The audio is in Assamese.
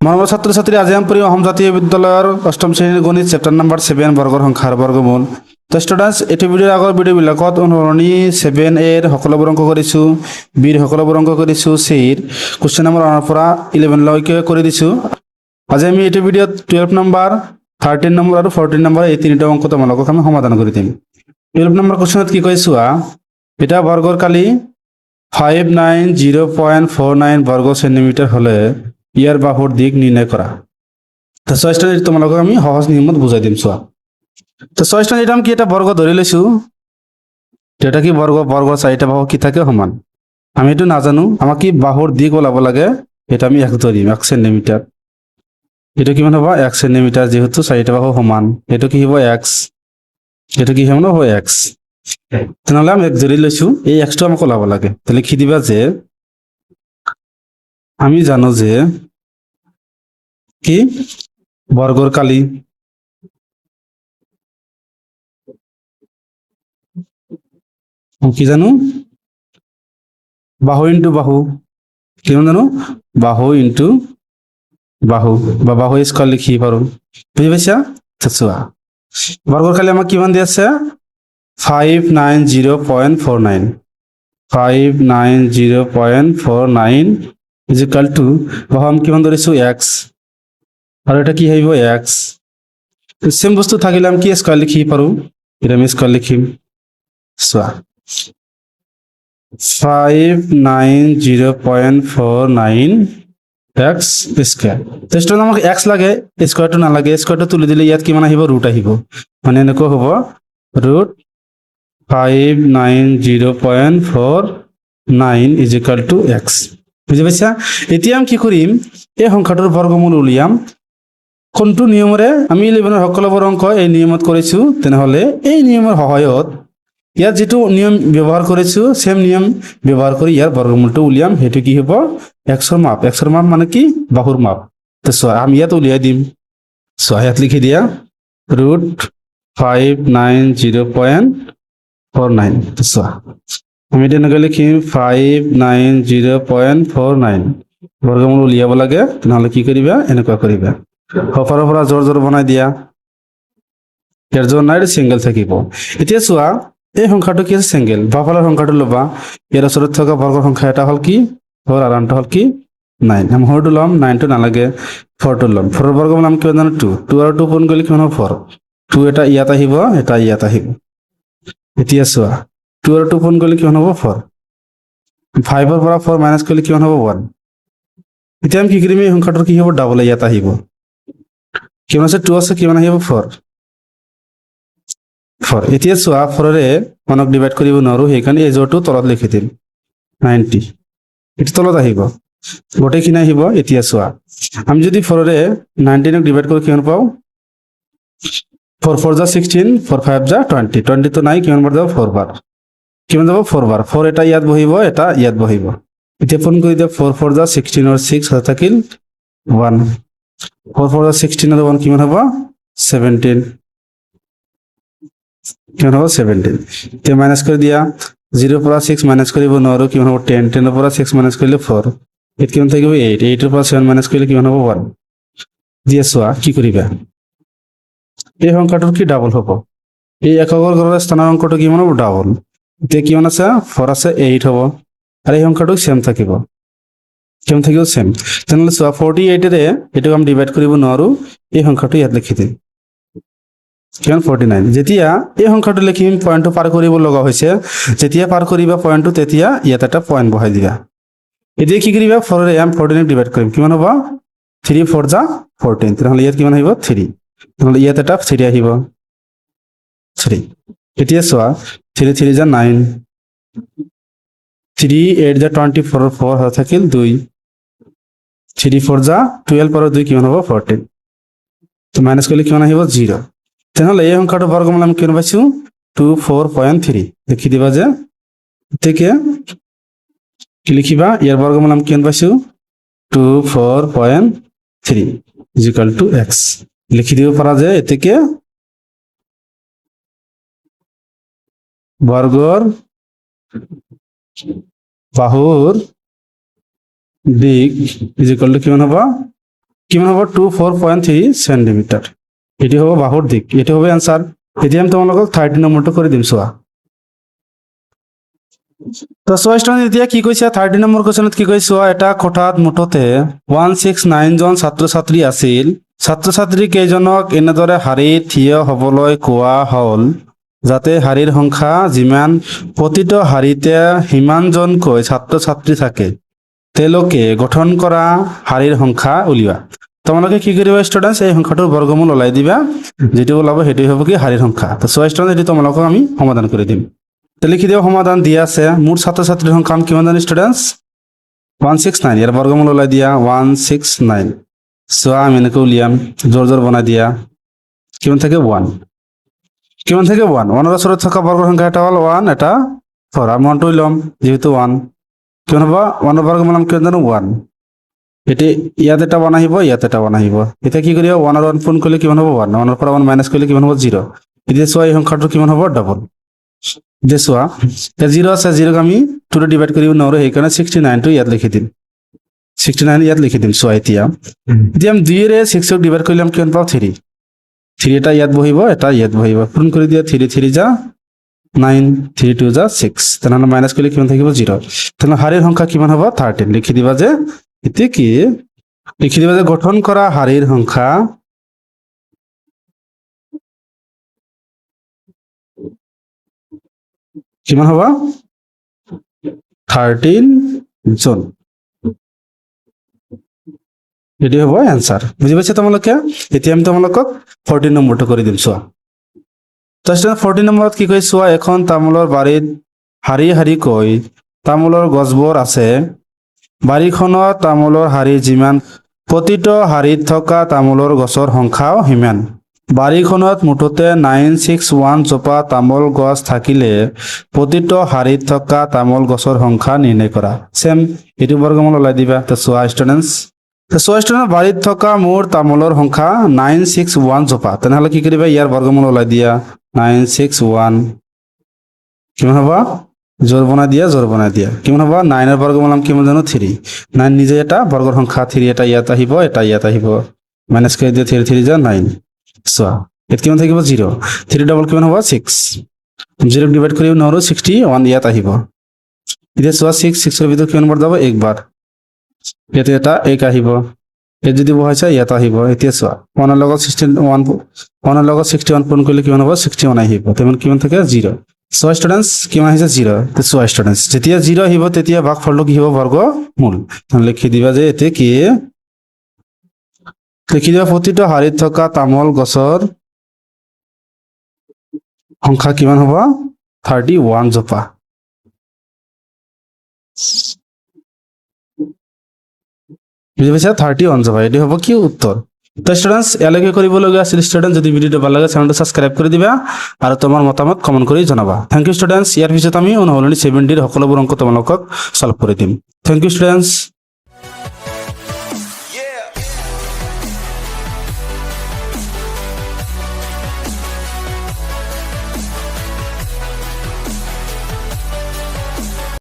মৰমৰ ছাত্ৰ ছাত্ৰী, আজি আমি পঢ়িম অসম জাতীয় বিদ্যালয়ৰ অষ্টম শ্ৰেণীৰ গণিত চেপ্টাৰ নম্বৰ 7 বৰ্গৰ সংখ্যাৰ বৰ্গমূল। তো ষ্টুডেণ্টছ, এইটো ভিডিঅ'ৰ আগৰ ভিডিঅ'বিলাকত অনুৰণী 7A সকলোবোৰ অংক কৰিছোঁ, বিৰ সকলোবোৰ অংক কৰিছোঁ, চিৰ কুৱেশ্যন নম্বৰ 1 পৰা 11 লৈকে কৰি দিছোঁ। আজি আমি এইটো ভিডিঅ'ত 12 নম্বৰ, 13 নম্বৰ আৰু 14 নম্বৰ এই তিনিটা অংক তোমালোকক আমি সমাধান কৰি দিম। 12 নম্বৰ কুৱেশ্যনত কি কৈ চোৱা, এটা বৰ্গৰ কালি 590.49 বৰ্গ সেন্টিমিটাৰ হলে ইয়াৰ বাহুৰ দিক নিৰ্ণয় কৰা। তো ছয়টা তোমালোকক আমি সহজ নিয়মত বুঝাই দিম চোৱা। তো ছয়টা এটা আমি কি এটা বৰ্গ ধৰি লৈছো, এটা কি বৰ্গ, বৰ্গ চাৰিটা বাহু কি থাকে সমান। আমি এইটো নাজানো, আমাক কি বাহুৰ দিক ওলাব লাগে, এটা আমি এক ধৰিম 1 সেন্টিমিটাৰ। এইটো কিমান হ'ব 1 সেন্টিমিটাৰ, যেহেতু চাৰিটা বাহু সমান এইটো কি হ'ব x, এইটো কি হ'ব x। তেনেহ'লে আমি এক ধৰি লৈছো, এই এক্সটো আমাক ওলাব লাগে। তাহলে লিখি দিবা যে আমি জানো যে কি বর্গর কালি কি জানো বাহু ইন্টু বাহু, কিমান জানো বাহু ইন্টু বাহু বা বাহু স্কোয়ার লিখি পাৰো। বুঝি পাইছা? চোৱা, বর্গর কালি আমাক কিমান দি আছে 590.49, 590.49 ইজ ইকুয়াল টু বাহু আমি কিমান ধৰিছো x, আৰু এটা কি আহিব x। সেম বস্তু থাকিলে আমি কি স্কোয়াৰ লিখি পাৰো, এটা আমি স্কোয়াৰ লিখিম। চোৱা 590.49 x স্কোয়াৰ। তো স্টুডেন্ট আমাক x লাগে, স্কোয়াৰটো নালাগে, স্কোয়াৰটো তুলি দিলে ইয়াত কিমান আহিব ৰুট আহিব, মানে এনেকুৱা হ'ব root 590.49 is equal to x। বুঝি পাইছা? এতিয়া আমি কি কৰিম, এই সংখ্যাটোৰ বৰ্গমূল উলিয়াম। কোনটো নিয়মৰে আমি 11 সকলোবোৰ অংক এই নিয়মত কৰিছো, তেনেহ'লে এই নিয়মৰ সহায়ত ইয়াত যেটো নিয়ম ব্যৱহাৰ কৰিছো সেম নিয়ম ব্যৱহাৰ কৰি ইয়াৰ বৰ্গমূলটো উলিয়াম। হেতু কি হ'ব xৰ মাপ, xৰ মাপ মানে কি বাহুৰ মাপ। তো চোৱা আমি ইয়াত উলিয়াই দিম। চোৱা ইয়াত লিখি দিয়া ৰুট 590.49। তো চোৱা আমি তেনেকৈ লিখিম 590.49 বৰ্গমূল উলিয়াব লাগে। তেনেহ'লে কি কৰিবা, এনেকুৱা কৰিবা, সফৰৰ পৰা জোৰ জোৰ বনাই দিয়া, ইয়াৰ জোৰ নাই সিঙ্গেল থাকিব। এতিয়া চোৱা এই সংখ্যাটো কি আছে সিঙ্গেল, বাওঁফালৰ সংখ্যাটো ল'বা, ইয়াৰ ওচৰত থকা বৰ্গৰ সংখ্যা এটা হ'ল কি 4 আৰু আনটো হ'ল কি 9। আমি সৰুটো ল'ম, 9টো নালাগে, 4টো ল'ম। 4ৰ বৰ্গমূল আমি কিমান জানো 2, 2 আৰু 2 পূৰণ কৰিলে কিমান হ'ব 4, 2 এটা ইয়াত আহিব, এটা ইয়াত আহিব। এতিয়া চোৱা 2 আৰু 2 পূৰণ কৰিলে কিমান হ'ব 4, 5ৰ পৰা 4 মাইনাছ কৰিলে কিমান হ'ব 1। এতিয়া আমি কি কৰিম, এই সংখ্যাটোৰ কি হ'ব ডাবল ইয়াত আহিব, কিমান আছে 2 আছে, কিমান আহিব 4। এতিয়া চোৱা 4ৰে 1ক ডিভাইড কৰিব নোৱাৰো, সেইকাৰণে এই জোৰটো তলত লিখি দিম 90, এটো তলত আহিব, গোটেইখিনি আহিব। এতিয়া চোৱা আমি যদি 4ৰে 19ক ডিভাইড কৰি কিমান পাওঁ 4 4 যা 16, 4 5 যা 20, 20 তো নাই, কিমান বাৰ যাব 4 বাৰ, কিমান যাব 4 বাৰ, 4 এটা ইয়াত বহিব, এটা ইয়াত বহিব। এতিয়া ফোন কৰি দিয়া 4 4 যা 16 আৰু 6 হাতে থাকিল 1, 4 4 যা 16 আৰু 1 কিমান হ'ব 17, কিমান হ'ব 17। এতিয়া মাইনাছ কৰি দিয়া, 0 পৰা 6 মাইনাছ কৰিব নোৱাৰো, কিমান হ'ব 10, 10 পৰা 6 মাইনাছ কৰিলে 4, ইয়াত কিমান থাকিব 8, 8 পৰা 7 মাইনাছ কৰিলে কিমান হ'ব 1। দিয়া চোৱা কি কৰিবা, এই সংখ্যাটোৰ কি ডাবল হ'ব, এই এককৰ ঘৰৰ স্থানৰ অংকটো কিমান হ'ব ডাবল। এতিয়া কিমান আছে 4 আছে 8 হ'ব, আৰু এই সংখ্যাটো সেম থাকিব, কিমান থাকিব সেম। তেনেহ'লে চোৱা 48ৰে এটোক আমি ডিভাইড কৰিব নোৱাৰো, এই সংখ্যাটো ইয়াত লিখি দিম কিমান 49। যেতিয়া এই সংখ্যাটো লিখিম, পয়েন্টটো পাৰ কৰিব লগা হৈছে, যেতিয়া পাৰ কৰিবা পয়েন্টটো তেতিয়া ইয়াত এটা পয়েন্ট বহাই দিবা। এতিয়া কি কৰিবা 4ৰে আমি 14ক ডিভাইড কৰিম, কিমান হ'ব 3 4 যা 14, তেনেহ'লে ইয়াত কিমান আহিব 3, তেনেহ'লে ইয়াত এটা 3 আহিব 3। এতিয়া চোৱা 3 3 যা 9, 3 8 যা 24, 4 হাতে থাকিল 2, 3 4 যা 12 আৰু 2 কিমান হ'ব 14, তো মাইনাছ কৰিলে কিমান আহিব 0। তেনেহ'লে এই সংখ্যাটো বৰ্গমূল আমি কিমান পাইছো 24.3, লিখি দিবা যে এতিয়া কি লিখিবা, ইয়াৰ বৰ্গমূল আমি কিমান পাইছো 24.3 ইজ ইকুয়াল টু x। লিখি দিব পাৰা যে এতেকে বর্গর বাহুর দিক ইজ ইকুয়াল টু কিমান হ'ব কিমান হ'ব 24.3 সেন্টিমিটাৰ। এটি হ'ব বাহুৰ দিক, এটি হ'ব এনসাৰ। এতিয়া আমি তোমালোকক 30 নম্বৰটো কৰি দিম চোৱা। তো চোৱা ষ্টুডেণ্ট, এতিয়া কি কৈছে 30 নম্বৰ কুৱেশ্যনত কি কৈছে চোৱা, এটা কোঠাত মুঠতে 169 জন ছাত্ৰ ছাত্ৰী আছিল। ছাত্ৰ ছাত্ৰী কেইজনক এনেদৰে শাৰীত থিয় হ'বলৈ কোৱা হ'ল যাতে শাৰীৰ সংখ্যা যিমান প্ৰতিটো শাৰীতে সিমানজনকৈ ছাত্ৰ ছাত্ৰী থাকে। তেওঁলোকে গঠন কৰা শাৰীৰ সংখ্যা উলিওৱা। তোমালোকে কি কৰিবা ষ্টুডেণ্টছ, এই সংখ্যাটোৰ বৰ্গমূল ওলাই দিবা, যেটো ওলাব সেইটোৱে হ'ব কি শাৰীৰ সংখ্যা। তো চোৱা ষ্টুডেণ্ট, এটি তোমালোকক আমি সমাধান কৰি দিম। তো লিখি দিওঁ, সমাধান দিয়া আছে। মুঠ ছাত্ৰ ছাত্ৰীৰ সংখ্যা কিমান জানি ষ্টুডেণ্টছ 169। ইয়াৰ বৰ্গমূল ওলাই দিয়া 169। চোৱা আমি এনেকৈ উলিয়াম, জোৰ জোৰ বনাই দিয়া। কিমান থাকে 1, কিমান থাকে 1। 1ৰ ওচৰত থকা বৰ্গৰ সংখ্যা এটা হ'ল 1, এটা 4। আমি 1টো ল'ম যেহেতু 1। কিমান হ'ব 1ৰ বৰ্গমূল আমি কিমান জানো 1। এতিয়া ইয়াত এটা 1 আহিব, ইয়াত এটা 1 আহিব। এতিয়া কি কৰিবা 1 আৰু 1 পূৰণ কৰিলে কিমান হ'ব 1, 1ৰ পৰা 1 মাইনাছ কৰিলে কিমান হ'ব 0। এতিয়া চোৱা এই সংখ্যাটো কিমান হ'ব ডাবল। এতিয়া চোৱা 0 আছে, 0ক আমি 2 ডিভাইড কৰিব নোৱাৰো, সেইকাৰণে 69টো ইয়াত লিখি দিম। 69 ইয়াত লিখি দিম। চোৱা এতিয়া আমি 2ৰে 6ক ডিভাইড কৰিলে আমি কিমান পাওঁ 3। 3 এটা ইয়াত বহিব, এটা ইয়াত বহিব। পূৰণ কৰি দিয়া 3 3 যা 9, 3 2 যা 6। তেনেহ'লে মাইনাছ কৰিলে কিমান থাকিব 0। তেনেহ'লে শাৰীৰ সংখ্যা কিমান হ'ব 13। লিখি দিবা যে এতিয়া কি লিখি দিবা যে গঠন কৰা শাৰীৰ সংখ্যা কিমান হ'ব 13 জন। এটি হ'ব এনসাৰ। বুজি পাইছা তোমালোকে? এতিয়া আমি তোমালোকক 14 নম্বৰটো কৰি দিম চোৱা। তাৰপিছত 14 নম্বৰত কি কৈছে চোৱা, এখন তামোলৰ বাৰীত শাৰী শাৰীকৈ তামোলৰ গছবোৰ আছে। বাৰীখনত তামোলৰ শাৰী যিমান, প্ৰতিটো শাৰীত থকা তামোলৰ গছৰ সংখ্যাও সিমান। বাৰীখনত মুঠতে 961 জোপা তামোল গছ থাকিলে প্ৰতিটো শাৰীত থকা তামোল গছৰ সংখ্যা নিৰ্ণয় কৰা। চেম এইটো বৰ্গমূল ওলাই দিবা। তো চোৱা ষ্টুডেণ্টছ, বাৰীত থকা মোৰ তামোলৰ সংখ্যা 961 জোপা। তেনেহ'লে কি কৰিবা ইয়াৰ বৰ্গমূল ওলাই দিয়া 961 কিমান হ'ব, জোৰ বনাই দিয়া, জোৰ বনাই দিয়া। কিমান হ'ব 9ৰ বৰ্গমূল আমি কিমান জানো 3। 9 নিজে এটা বৰ্গৰ সংখ্যা, 3 এটা ইয়াত আহিব, এটা ইয়াত আহিব। মাইনাছ কৰি দিয়া 3 3 যা 9। চোৱা ইয়াত কিমান থাকিব 0। 3 ডাবল কিমান হ'ব 6। 0ক ডিভাইড কৰিব নোৱাৰো, 61 ইয়াত আহিব। এতিয়া চোৱা 6ৰ ভিতৰত কিমান বাৰ যাব 1 বাৰ। ইয়াতে এটা 1 আহিব, ইয়াত যদি বহাইছে ইয়াত আহিব। এতিয়া চোৱা 1ৰ লগত 61 পূৰণ কৰিলে কিমান হ'ব 61 আহিব। তেমন কিমান থাকে 0। চোৱা ষ্টুডেণ্টছ কিমান আহিছে 0। চোৱা ষ্টুডেণ্টছ, যেতিয়া 0 আহিব তেতিয়া ভাগফলটো কি হ'ব বৰ্গমূল। লিখি দিবা যে এতিয়া কি লিখি দিবা, প্ৰতিটো শাৰীত থকা তামোল গছৰ সংখ্যা কিমান হ'ব 31 জোপা। বুজি পাইছা 31 জোপা। এটি হ'ব কি উত্তৰ। তো ষ্টুডেণ্টছ ইয়ালৈকে কৰিবলগীয়া আছিল ষ্টুডেণ্ট। যদি ভিডিওটো ভাল লাগে চেনেলটো ছাবস্ক্ৰাইব কৰি দিবা আৰু তোমাৰ মতামত কমেণ্ট কৰি জনাবা। Thank you students. ইয়াৰ পিছত আমি অনুশীলনী 70ৰ সকলোবোৰ অংক তোমালোকক সলভ কৰি দিম। Thank you students.